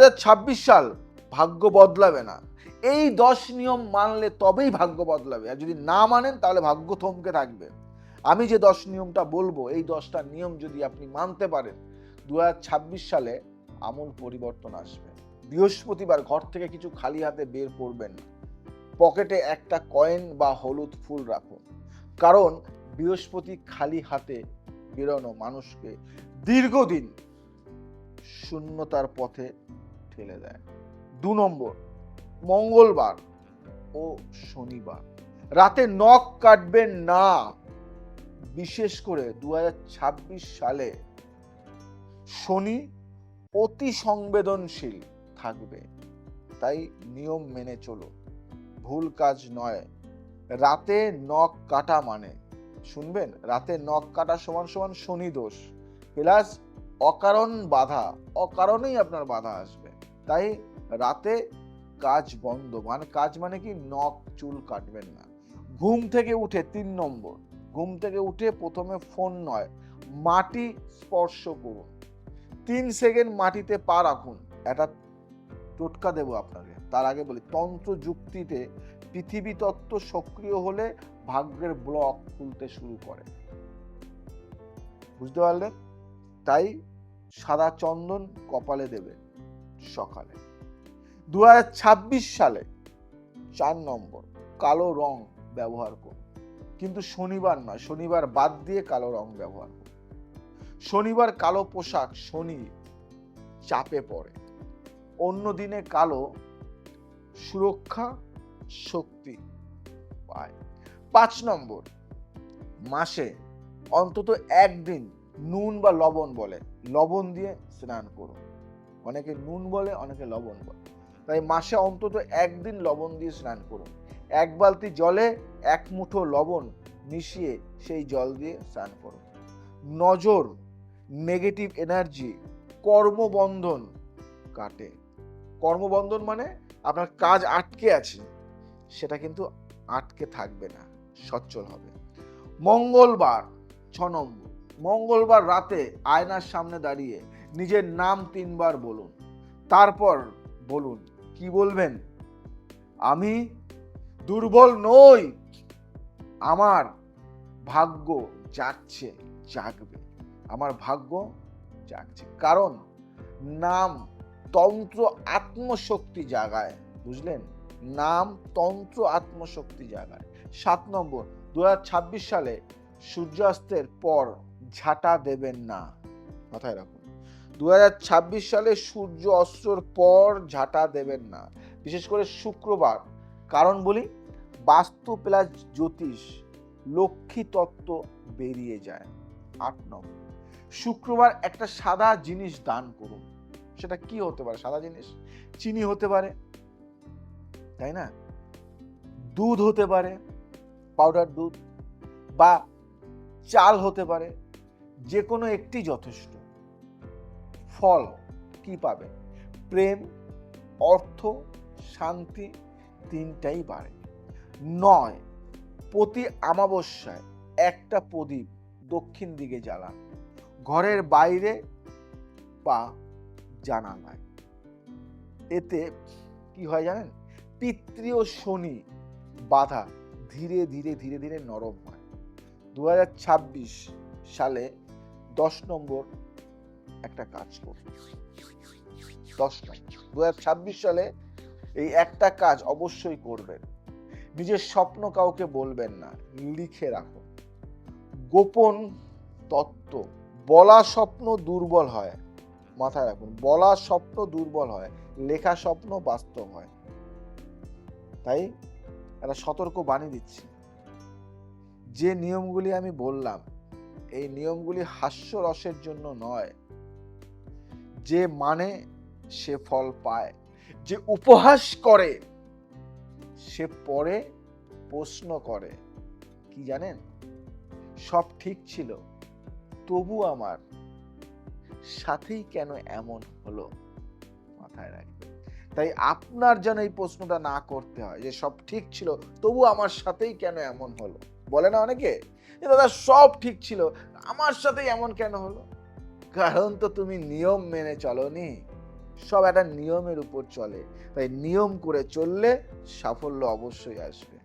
2026 সাল ভাগ্য বদলাবে না। এই 10 নিয়ম মানলে তবেই ভাগ্য বদলাবে, আর যদি না মানেন তাহলে ভাগ্য থমকে থাকবে। আমি যে 10 নিয়মটা বলবো, এই 10টা নিয়ম যদি আপনি মানতে পারেন, 2026 সালে আমূল পরিবর্তন আসবে। বৃহস্পতিবার ঘর থেকে কিছু খালি হাতে বের করবেন না। পকেটে একটা কয়েন বা হলুদ ফুল রাখুন, কারণ বৃহস্পতি খালি হাতে বেরোনো মানুষকে দীর্ঘদিন শূন্যতার পথে ঠেলে দেয়। 2 নম্বর, মঙ্গলবার ও শনিবার রাতে নখ কাটবেন না। বিশেষ করে 2026 সালে শনি অতি সংবেদনশীল থাকবে, তাই নিয়ম মেনে চলো। ভুল কাজ নয়। রাতে নখ কাটা মানে, শুনবেন, রাতে নখ কাটা সমান সমান শনি দোষ প্লাস অকারণ বাধা, অকারণেই আপনার বাধা আসবে। তাই রাতে কাজ বন্ধ, মানে কাজ মানে কি, নখ চুল কাটবেন না। ঘুম থেকে উঠে 3 নম্বর, ঘুম থেকে উঠে প্রথমে ফোন নয়, মাটি স্পর্শ করুন। 3 সেকেন্ড মাটিতে পা রাখুন। এটা টোটকা দেবো আপনাকে, তার আগে বলি, তন্ত্র যুক্তিতে পৃথিবী তত্ত্ব সক্রিয় হলে ভাগ্যের ব্লক খুলতে শুরু করে। বুঝতে পারলেন? তাই সাদা চন্দন কপালে দেবে সকালে। 2026 সালে 4 নম্বর, কালো রং ব্যবহার করুন, কিন্তু শনিবার নয়, শনিবার বাদ দিয়ে কালো রং ব্যবহার করুন। শনিবার কালো পোশাক শনি চাপে পড়ে, অন্য দিনে কালো সুরক্ষা শক্তি পায়। 5 নম্বর, মাসে অন্তত একদিন নুন বা লবণ বলে, লবণ দিয়ে স্নান করুন। অনেকে নুন বলে, অনেকে লবণ বলে, তাই মাসে অন্তত একদিন লবণ দিয়ে স্নান করুন। 1 বালতি জলে 1 মুঠো লবণ মিশিয়ে সেই জল দিয়ে স্নান করুন। নজর, নেগেটিভ এনার্জি, কর্মবন্ধন কাটে। কর্মবন্ধন মানে আপনার কাজ আটকে আছে, সেটা কিন্তু আটকে থাকবে না, সচ্ছল হবে। মঙ্গলবার 6 নম্বর, মঙ্গলবার রাতে আয়নার সামনে দাঁড়িয়ে নিজের নাম 3 বার বলুন। তারপর বলুন, কি বলবেন? আমি দুর্বল নই, আমার ভাগ্য জাগছে, জাগবে, আমার ভাগ্য জাগছে। কারণ নাম তন্ত্র আত্মশক্তি জাগায়, বুঝলেন? নাম তন্ত্র আত্মশক্তি জাগায়। 7 নম্বর, 2026 সালে সূর্যাস্তের পর ঝাঁটা দেবেন না, মাথায় রাখুন। 2026 সালে সূর্য অস্তর পর ঝাঁটা দেবেন না, বিশেষ করে শুক্রবার। কারণ বলি, বাস্তু প্লাস জ্যোতিষ লক্ষ্মী তত্ত্ব বেরিয়ে যায়। 8 নম্বর, শুক্রবার একটা সাদা জিনিস দান করুন। সেটা কি হতে পারে? সাদা জিনিস চিনি হতে পারে, তাই না? দুধ হতে পারে, পাউডার দুধ, বা চাল হতে পারে, যে কোনো একটি যথেষ্ট। ফল কি পাবে? প্রেম, অর্থ, শান্তি, 3টাই বাড়ে। 9, প্রতি অমাবস্যায় একটা প্রদীপ দক্ষিণ দিকে জ্বালান, ঘরের বাইরে বা জানালায়। এতে কি হয় জানেন? পিতৃ ও শনি বাধা ধীরে ধীরে ধীরে ধীরে নরম হয়। 2026 সালে 10 নম্বর একটা কাজ করুন। 10 নম্বর, 2026 সালে এই একটা কাজ অবশ্যই করবেন। নিজের স্বপ্ন কাউকে বলবেন না, লিখে রাখুন। গোপন তত্ত্ব, বলা স্বপ্ন দুর্বল হয়, মাথায় রাখুন, বলা স্বপ্ন দুর্বল হয়, লেখা স্বপ্ন বাস্তব হয়। তাই একটা সতর্ক বাণী দিচ্ছি, যে নিয়মগুলি আমি বললাম, এই নিয়মগুলি হাস্যরসের জন্য নয়। যে মানে সে ফল পায়, যে উপহাস করে সে পরে প্রশ্ন করে। কি জানেন? সব ঠিক ছিল, তবু আমার সাথেই কেন এমন হলো, মাথায় রাখবেন। তাই আপনার যেন এই প্রশ্নটা না করতে হয় যে সব ঠিক ছিল তবু আমার সাথেই কেন এমন হলো। বলে না অনেকে, যে দাদা সব ঠিক ছিল, আমার সাথেই এমন কেন হলো? কারণ তো তুমি নিয়ম মেনে চলোনি, সব একটা নিয়মের উপর চলে, তাই নিয়ম করে চললে সাফল্য অবশ্যই আসবে।